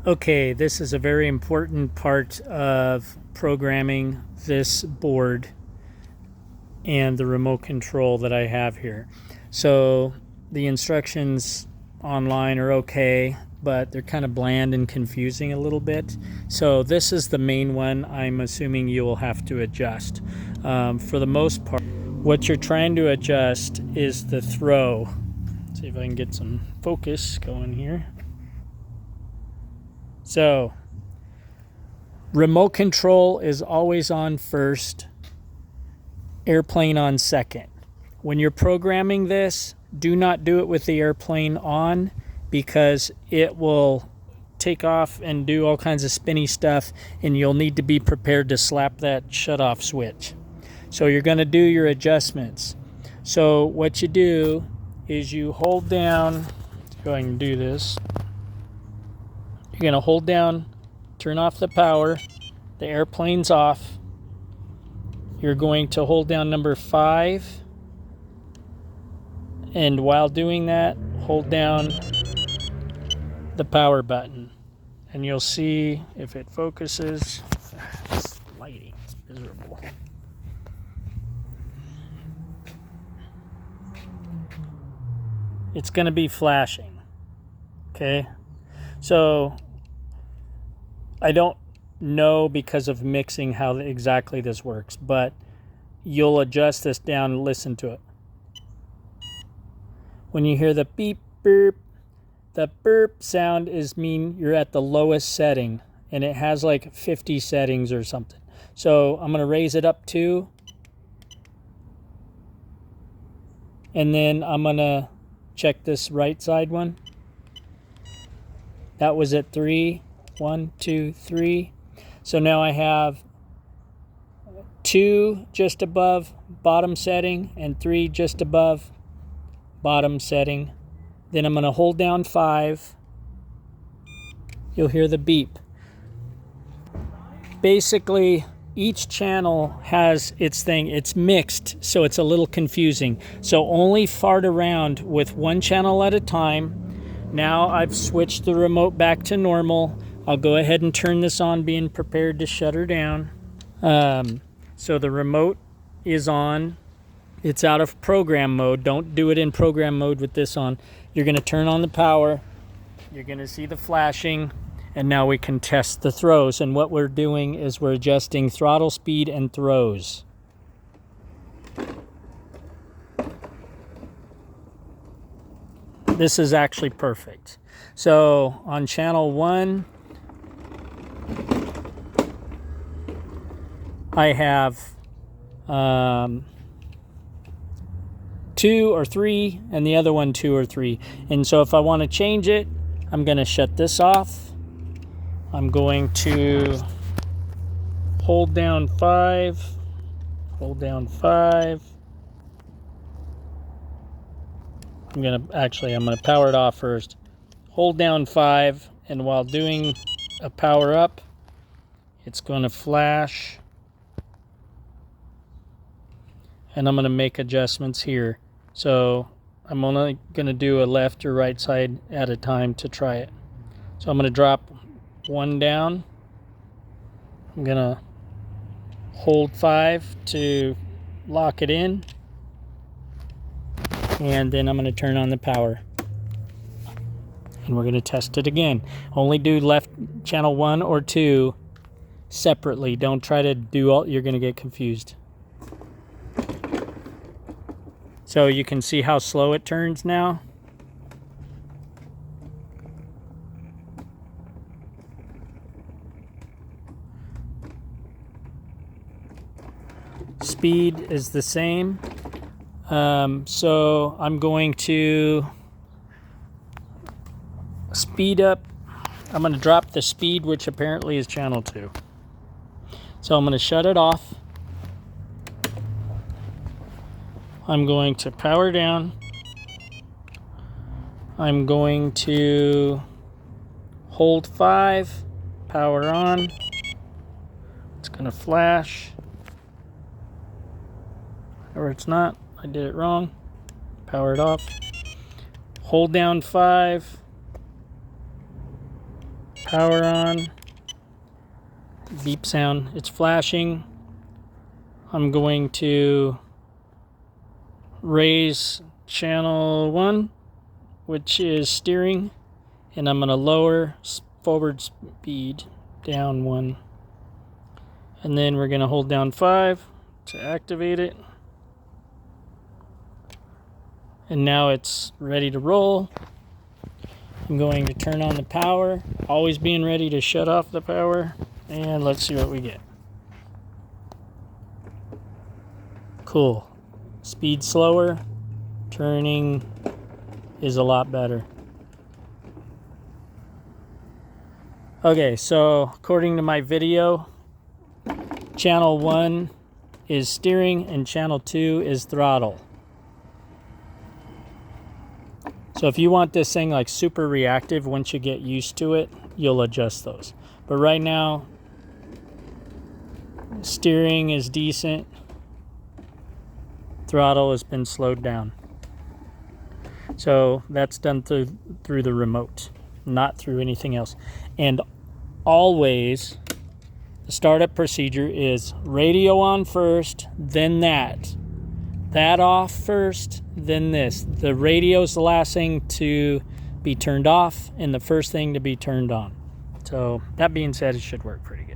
Okay, this is a very important part of programming this board and the remote control that I have here. So the instructions online are okay, but they're kind of bland and confusing a little bit. So this is the main one I'm assuming you will have to adjust. For the most part, what you're trying to adjust is the throw. Let's see if I can get some focus going here. So, remote control is always on first, airplane on second. When you're programming this, do not do it with the airplane on because it will take off and do all kinds of spinny stuff, and you'll need to be prepared to slap that shut-off switch. So you're going to do your adjustments. So what you do is you hold down, let's go ahead and do this. You're going to hold down, turn off the power, the airplane's off. You're going to hold down number 5, and while doing that, hold down the power button. And you'll see if it focuses. This lighting is miserable. It's going to be flashing. Okay? So I don't know because of mixing how exactly this works, but you'll adjust this down and listen to it. When you hear the beep, burp, the burp sound mean you're at the lowest setting, and it has like 50 settings or something. So I'm going to raise it up 2, and then I'm going to check this right side one. That was at 3. 1, 2, 3. So now I have 2 just above bottom setting and 3 just above bottom setting. Then I'm going to hold down 5. You'll hear the beep. Basically, each channel has its thing. It's mixed, so it's a little confusing. So only fart around with one channel at a time. Now I've switched the remote back to normal. I'll go ahead and turn this on, being prepared to shut her down. So the remote is on. It's out of program mode. Don't do it in program mode with this on. You're going to turn on the power. You're going to see the flashing. And now we can test the throws. And what we're doing is we're adjusting throttle speed and throws. This is actually perfect. So on channel 1, I have 2 or 3, and the other one 2 or 3. And so if I want to change it, I'm going to shut this off. I'm going to hold down 5, hold down 5. I'm going to power it off first. Hold down 5, and while doing a power up, it's going to flash. And I'm going to make adjustments here. So I'm only going to do a left or right side at a time to try it. So I'm going to drop 1 down. I'm going to hold 5 to lock it in. And then I'm going to turn on the power. And we're going to test it again. Only do left channel 1 or 2 separately. Don't try to do all, you're going to get confused. So you can see how slow it turns now. Speed is the same. So I'm going to speed up. I'm going to drop the speed, which apparently is channel 2. So I'm going to shut it off. I'm going to power down. I'm going to hold 5, power on. It's going to flash. Or it's not. I did it wrong. Power it off. Hold down 5. Power on. Beep sound. It's flashing. I'm going to raise channel 1, which is steering, and I'm going to lower forward speed down 1. And then we're going to hold down 5 to activate it. And now it's ready to roll. I'm going to turn on the power, always being ready to shut off the power, and let's see what we get. Cool. Speed slower, turning is a lot better. Okay, so according to my video, channel 1 is steering and channel 2 is throttle. So if you want this thing like super reactive, once you get used to it, you'll adjust those. But right now, steering is decent. Throttle has been slowed down. So that's done through the remote, not through anything else. And always, the startup procedure is radio on first, then that. That off first, then this. The radio's the last thing to be turned off and the first thing to be turned on. So that being said, it should work pretty good.